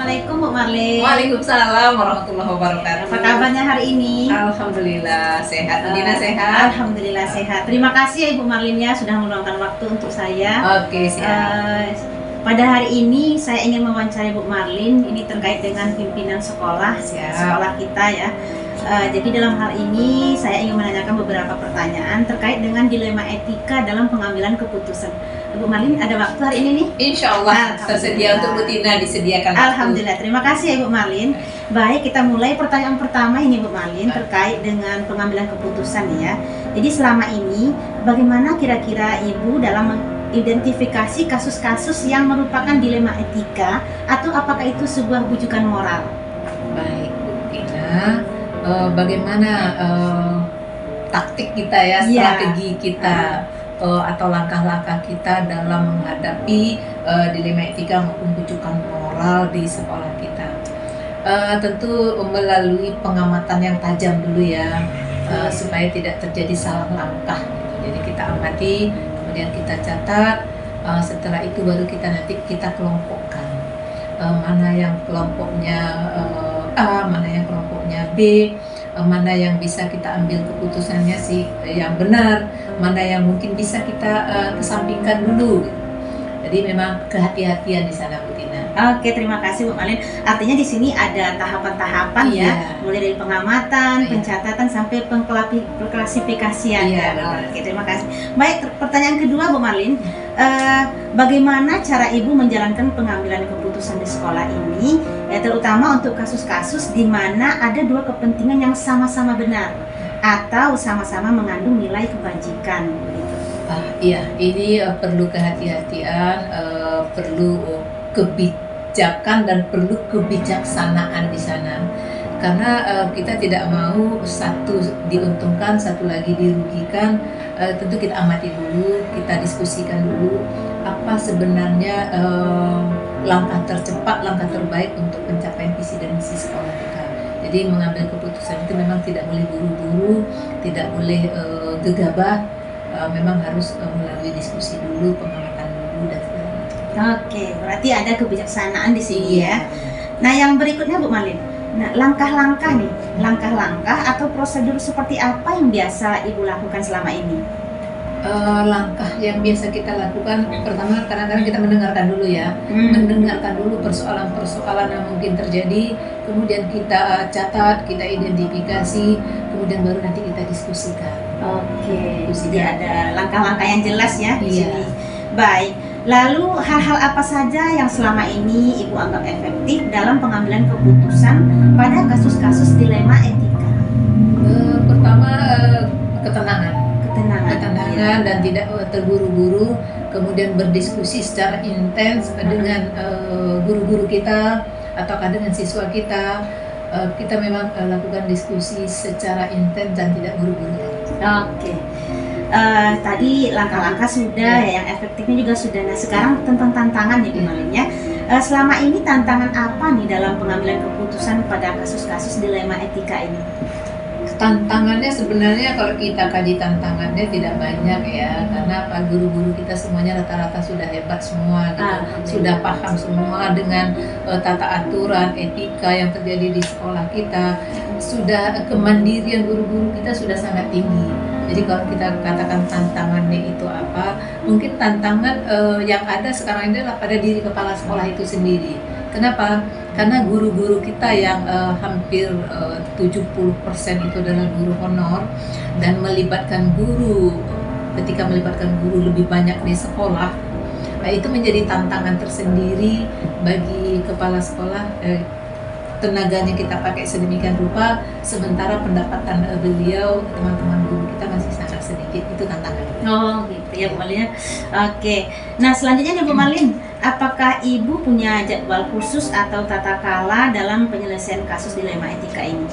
Assalamualaikum Bu Marlin. Waalaikumsalam warahmatullahi wabarakatuh. Apa kabarnya hari ini? Alhamdulillah sehat. Dina sehat? Alhamdulillah sehat. Terima kasih ya Ibu Marlin ya sudah meluangkan waktu untuk saya. Oke, siap. Pada hari ini saya ingin mewawancarai Bu Marlin ini terkait dengan pimpinan sekolah kita ya. Jadi dalam hal ini saya ingin menanyakan beberapa pertanyaan terkait dengan dilema etika dalam pengambilan keputusan. Bu Marlin ada waktu hari ini nih? Insya Allah tersedia untuk Bu Tina disediakan waktu. Alhamdulillah, terima kasih ya Bu Marlin. Baik, kita mulai pertanyaan pertama ini Bu Marlin terkait dengan pengambilan keputusan ya. Jadi selama ini bagaimana kira-kira Ibu dalam mengidentifikasi kasus-kasus yang merupakan dilema etika atau apakah itu sebuah bujukan moral? Baik Bu Tina, bagaimana taktik kita ya, strategi kita atau langkah-langkah kita dalam menghadapi dilema etika maupun bujukan moral di sekolah kita. Tentu melalui pengamatan yang tajam dulu ya, supaya tidak terjadi salah langkah. Jadi kita amati, kemudian kita catat, setelah itu baru kita kelompokkan. Mana yang kelompoknya A, mana yang kelompoknya B, mana yang bisa kita ambil keputusannya yang benar, mana yang mungkin bisa kita kesampingkan dulu. Jadi memang kehati-hatian di sana Bu Tina. Oke, terima kasih Bu Marlin. Artinya di sini ada tahapan-tahapan ya, mulai dari pengamatan, pencatatan sampai pengklasifikasian. Oke, terima kasih. Baik, pertanyaan kedua Bu Marlin, bagaimana cara Ibu menjalankan pengambilan keputusan di sekolah ini, terutama untuk kasus-kasus di mana ada dua kepentingan yang sama-sama benar atau sama-sama mengandung nilai kebajikan begitu. Iya, ini perlu kehati-hatian, perlu kebijakan dan perlu kebijaksanaan di sana. Karena kita tidak mau satu diuntungkan, satu lagi dirugikan. Tentu kita amati dulu, kita diskusikan dulu apa sebenarnya langkah tercepat, langkah terbaik untuk pencapaian visi dan misi sekolah kita. Jadi mengambil keputusan itu memang tidak boleh buru-buru, tidak boleh gegabah. Memang harus melalui diskusi dulu, pengamatan dulu dan segala macam. Oke, berarti ada kebijaksanaan di sini ya. Nah, yang berikutnya Bu Marlin. Nah, langkah-langkah atau prosedur seperti apa yang biasa Ibu lakukan selama ini? Langkah yang biasa kita lakukan, pertama kadang-kadang kita mendengarkan dulu ya, mendengarkan dulu persoalan-persoalan yang mungkin terjadi, kemudian kita catat, kita identifikasi, kemudian baru nanti kita diskusikan. Oke, jadi ada langkah-langkah yang jelas ya di sini. Baik, lalu hal-hal apa saja yang selama ini Ibu anggap efektif dalam pengambilan keputusan pada kasus-kasus dilema etika? Pertama, ketenangan dan tidak terburu-buru, kemudian berdiskusi secara intens dengan guru-guru kita ataukah dengan siswa kita. Kita memang lakukan diskusi secara intens dan tidak buru-buru. Oke. Tadi langkah-langkah sudah ya, yang efektifnya juga sudah. Nah, sekarang tentang tantangan ya Bu Marlin ya. Selama ini tantangan apa nih dalam pengambilan keputusan pada kasus-kasus dilema etika ini? Tantangannya sebenarnya kalau kita kaji tantangannya tidak banyak ya, karena guru-guru kita semuanya rata-rata sudah hebat semua gitu, sudah paham semua dengan tata aturan etika yang terjadi di sekolah kita, sudah kemandirian guru-guru kita sudah sangat tinggi. Jadi kalau kita katakan tantangannya itu apa, mungkin tantangan yang ada sekarang ini adalah pada diri kepala sekolah itu sendiri. Kenapa? Karena guru-guru kita yang hampir 70% itu adalah guru honor, dan ketika melibatkan guru lebih banyak di sekolah, itu menjadi tantangan tersendiri bagi kepala sekolah. Tenaganya kita pakai sedemikian rupa, sementara pendapatan beliau, teman-teman guru kita masih sangat sedikit. Itu tantangannya. Oh gitu ya Bu Marlin. Oke. Nah, selanjutnya nih Bu Marlin, apakah Ibu punya jadwal khusus atau tata kala dalam penyelesaian kasus dilema etika ini?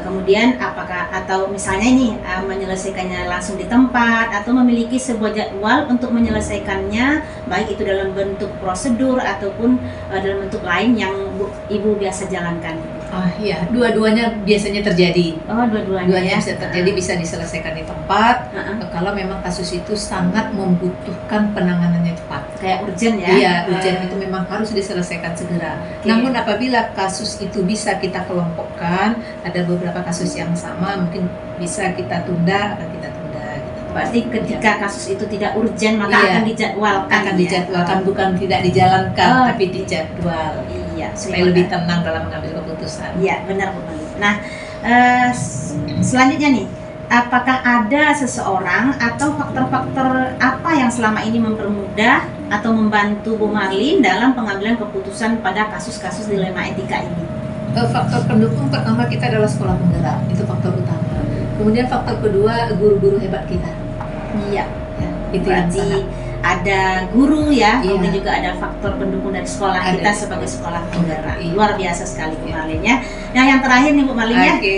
Kemudian atau misalnya ini menyelesaikannya langsung di tempat atau memiliki sebuah jadwal untuk menyelesaikannya, baik itu dalam bentuk prosedur ataupun dalam bentuk lain yang Ibu biasa jalankan? Iya, dua-duanya biasanya terjadi. Dua-duanya bisa terjadi, bisa diselesaikan di tempat. Kalau memang kasus itu sangat membutuhkan penanganannya cepat. kayak urgent ya. Iya, urgent itu memang harus diselesaikan segera. Oke. Namun apabila kasus itu bisa kita kelompokkan, ada beberapa kasus yang sama, mungkin bisa kita tunda, akan kita tunda. Gitu. Berarti ketika kasus itu tidak urgent maka Iya. akan dijadwalkan. Akan ya? dijadwalkan, bukan tidak dijalankan, Oh. tapi dijadwal. Iya, Supaya lebih tenang dalam mengambil keputusan. Iya, benar Bu Mali. Nah, selanjutnya nih, apakah ada seseorang atau faktor-faktor apa yang selama ini mempermudah atau membantu Bu Marlin dalam pengambilan keputusan pada kasus-kasus dilema etika ini? Faktor pendukung pertama kita adalah sekolah penggerak, itu faktor utama. Kemudian faktor kedua, guru-guru hebat kita. Iya, Itu yang berarti sangat- ada guru ya, Iya. kemudian juga ada faktor pendukung dari sekolah Ada. kita sebagai sekolah penggerak. Iya. Luar biasa sekali Bu Iya. Marlin ya. Nah, yang terakhir nih Bu Marlin ya. Oke.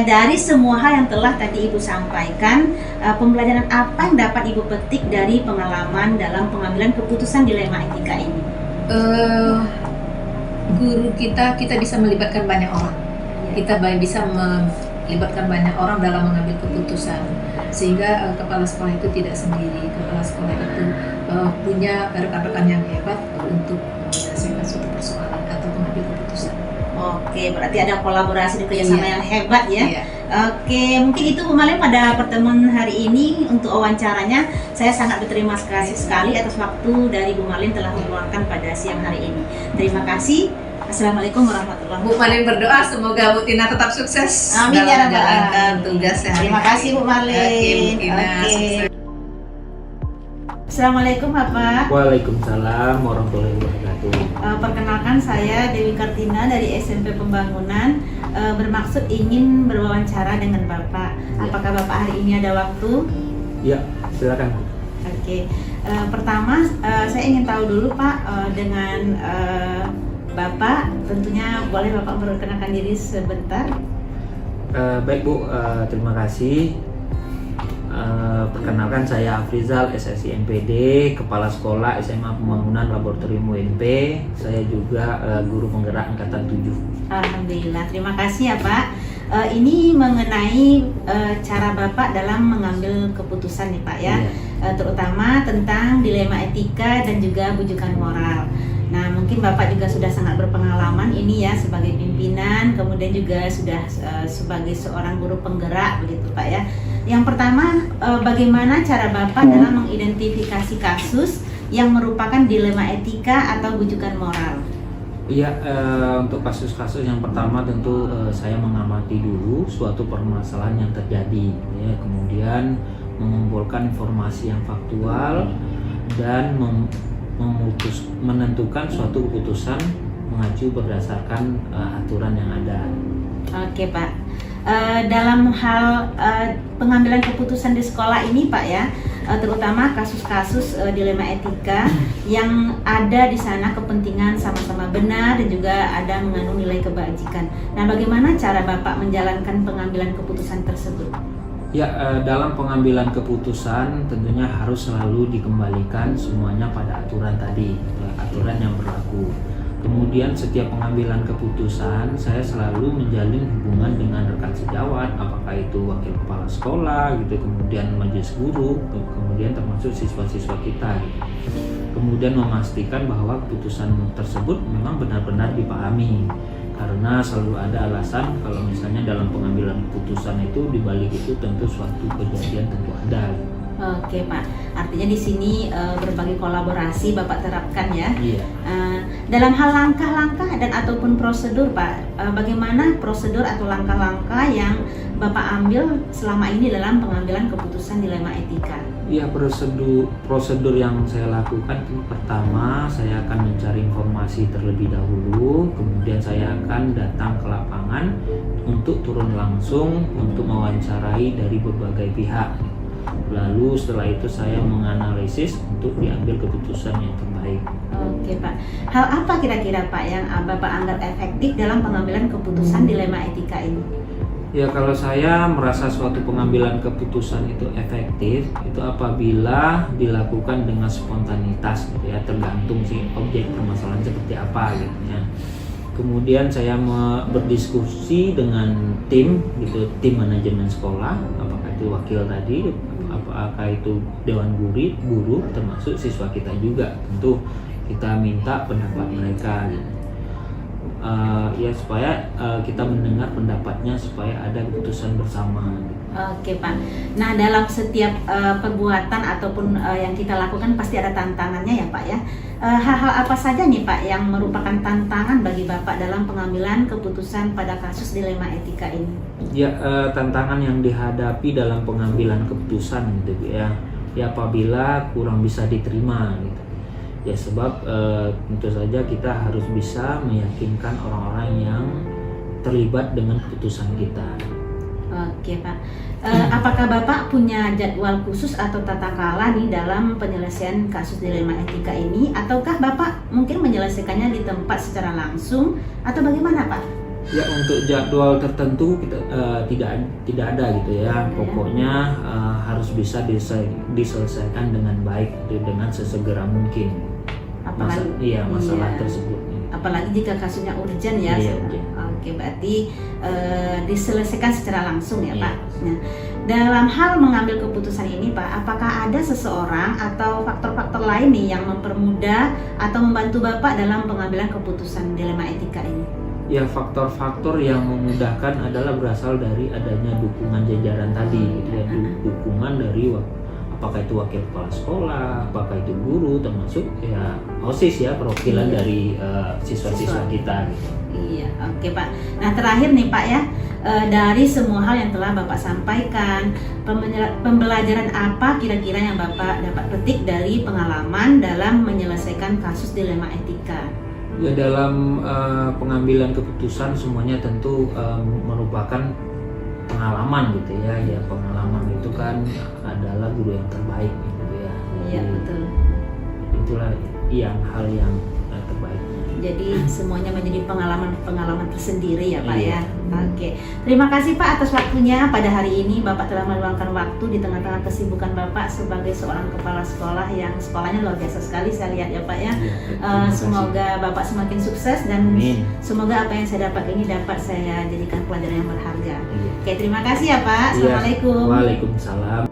Dari semua hal yang telah tadi Ibu sampaikan, pembelajaran apa yang dapat Ibu petik dari pengalaman dalam pengambilan keputusan dilema etika ini? Guru kita bisa melibatkan banyak orang. Kita bisa melibatkan banyak orang dalam mengambil keputusan, sehingga kepala sekolah itu tidak sendiri. Kepala sekolah itu punya rekan-rekan yang hebat untuk menyelesaikan suatu persoalan atau mengambil keputusan. Oke, berarti ada kolaborasi dan kerjasama Iya. yang hebat ya. Iya. Oke, mungkin itu Bu Marlin pada pertemuan hari ini untuk wawancaranya. Saya sangat berterima kasih sekali atas waktu dari Bu Marlin telah meluangkan pada siang hari ini. Terima kasih. Assalamualaikum warahmatullahi Bu Marlin berdoa semoga Bu Tina tetap sukses Amin ya dalam Rabbal menjalankan Alamin. tugas sehari-hari. Terima kasih Bu Marlin. Oke, Bu Tina, Oke. sukses. Assalamualaikum Bapak. Waalaikumsalam warahmatullahi wabarakatuh. Perkenalkan saya Dewi Kartina dari SMP Pembangunan. Bermaksud ingin berwawancara dengan Bapak. Apakah Bapak hari ini ada waktu? Ya, silakan. Oke. Pertama saya ingin tahu dulu Pak dengan Bapak. Tentunya boleh Bapak memperkenalkan diri sebentar. Baik Bu, terima kasih. Perkenalkan saya Afrizal, SSI MPD, Kepala Sekolah SMA Pembangunan Laboratorium UNP. Saya juga guru penggerak angkatan 7. Alhamdulillah, terima kasih ya Pak. Ini mengenai cara Bapak dalam mengambil keputusan nih Pak ya, terutama tentang dilema etika dan juga bujukan moral. Nah, mungkin Bapak juga sudah sangat berpengalaman ini ya sebagai pimpinan, kemudian juga sudah sebagai seorang guru penggerak begitu Pak ya. Yang pertama, bagaimana cara Bapak dalam mengidentifikasi kasus yang merupakan dilema etika atau bujukan moral? Iya, untuk kasus-kasus yang pertama tentu saya mengamati dulu suatu permasalahan yang terjadi, ya, kemudian mengumpulkan informasi yang faktual dan menentukan suatu keputusan mengacu berdasarkan aturan yang ada. Oke Pak. Dalam hal pengambilan keputusan di sekolah ini Pak ya, terutama kasus-kasus dilema etika yang ada di sana kepentingan sama-sama benar dan juga ada mengandung nilai kebajikan. Nah, bagaimana cara Bapak menjalankan pengambilan keputusan tersebut? Ya, dalam pengambilan keputusan tentunya harus selalu dikembalikan semuanya pada aturan tadi, aturan yang berlaku. Kemudian setiap pengambilan keputusan saya selalu menjalin hubungan dengan rekan sejawat, apakah itu wakil kepala sekolah gitu, kemudian majelis guru, kemudian termasuk siswa-siswa kita gitu. Kemudian memastikan bahwa keputusan tersebut memang benar-benar dipahami, karena selalu ada alasan kalau misalnya dalam pengambilan keputusan itu dibalik itu tentu suatu kejadian tentu ada gitu. Oke Pak, artinya di sini berbagai kolaborasi Bapak terapkan ya. Iya. Dalam hal langkah-langkah dan ataupun prosedur Pak, bagaimana prosedur atau langkah-langkah yang Bapak ambil selama ini dalam pengambilan keputusan dilema etika? Iya, prosedur yang saya lakukan itu pertama saya akan mencari informasi terlebih dahulu, kemudian saya akan datang ke lapangan untuk turun langsung untuk mewawancarai dari berbagai pihak. Lalu setelah itu saya menganalisis untuk diambil keputusan yang terbaik. Oke Pak, hal apa kira-kira Pak yang Bapak anggap efektif dalam pengambilan keputusan dilema etika ini? Ya, kalau saya merasa suatu pengambilan keputusan itu efektif itu apabila dilakukan dengan spontanitas gitu ya, tergantung sih objek permasalahan seperti apa gitu ya. Kemudian saya berdiskusi dengan tim gitu, tim manajemen sekolah, apakah itu wakil tadi, apakah itu dewan guru, termasuk siswa kita juga. Tentu kita minta pendapat mereka gitu. Ya supaya kita mendengar pendapatnya supaya ada keputusan bersama. Oke Pak. Nah dalam setiap perbuatan ataupun yang kita lakukan pasti ada tantangannya ya Pak ya. Hal-hal apa saja nih Pak yang merupakan tantangan bagi Bapak dalam pengambilan keputusan pada kasus dilema etika ini? Ya tantangan yang dihadapi dalam pengambilan keputusan gitu ya. Ya apabila kurang bisa diterima gitu. Ya sebab tentu saja kita harus bisa meyakinkan orang-orang yang terlibat dengan keputusan kita. Oke Pak, apakah Bapak punya jadwal khusus atau tata krala nih dalam penyelesaian kasus dilema etika ini, ataukah Bapak mungkin menyelesaikannya di tempat secara langsung atau bagaimana Pak? Ya untuk jadwal tertentu kita tidak ada gitu ya. Pokoknya harus bisa diselesaikan dengan baik gitu, dengan sesegera mungkin. Masalah tersebut. Apalagi jika kasusnya urgent ya. Iya, urgent. Oke, berarti diselesaikan secara langsung ya Iya. Pak. Nah, dalam hal mengambil keputusan ini Pak, apakah ada seseorang atau faktor-faktor lain nih yang mempermudah atau membantu Bapak dalam pengambilan keputusan dilema etika ini? Ya faktor-faktor yang memudahkan adalah berasal dari adanya dukungan jajaran tadi gitu ya. Dukungan dari apakah itu wakil kepala sekolah, apakah itu guru, termasuk ya OSIS ya, perwakilan dari siswa-siswa kita gitu. Iya, oke Pak. Nah terakhir nih Pak ya, dari semua hal yang telah Bapak sampaikan, pembelajaran apa kira-kira yang Bapak dapat petik dari pengalaman dalam menyelesaikan kasus dilema etika? Ya dalam pengambilan keputusan semuanya tentu merupakan pengalaman gitu ya. Ya pengalaman itu kan adalah guru yang terbaik gitu ya. Iya betul. Itulah hal yang terbaik. Jadi semuanya menjadi pengalaman tersendiri ya Pak Iya. ya. Oke. Terima kasih Pak atas waktunya pada hari ini. Bapak telah meluangkan waktu di tengah-tengah kesibukan Bapak sebagai seorang kepala sekolah yang sekolahnya luar biasa sekali saya lihat ya Pak ya. Iya, terima kasih. Semoga Bapak semakin sukses dan Amin. semoga apa yang saya dapat ini dapat saya jadikan pelajaran yang berharga. Iya. Oke, terima kasih ya Pak. Iya. Assalamualaikum. Waalaikumsalam.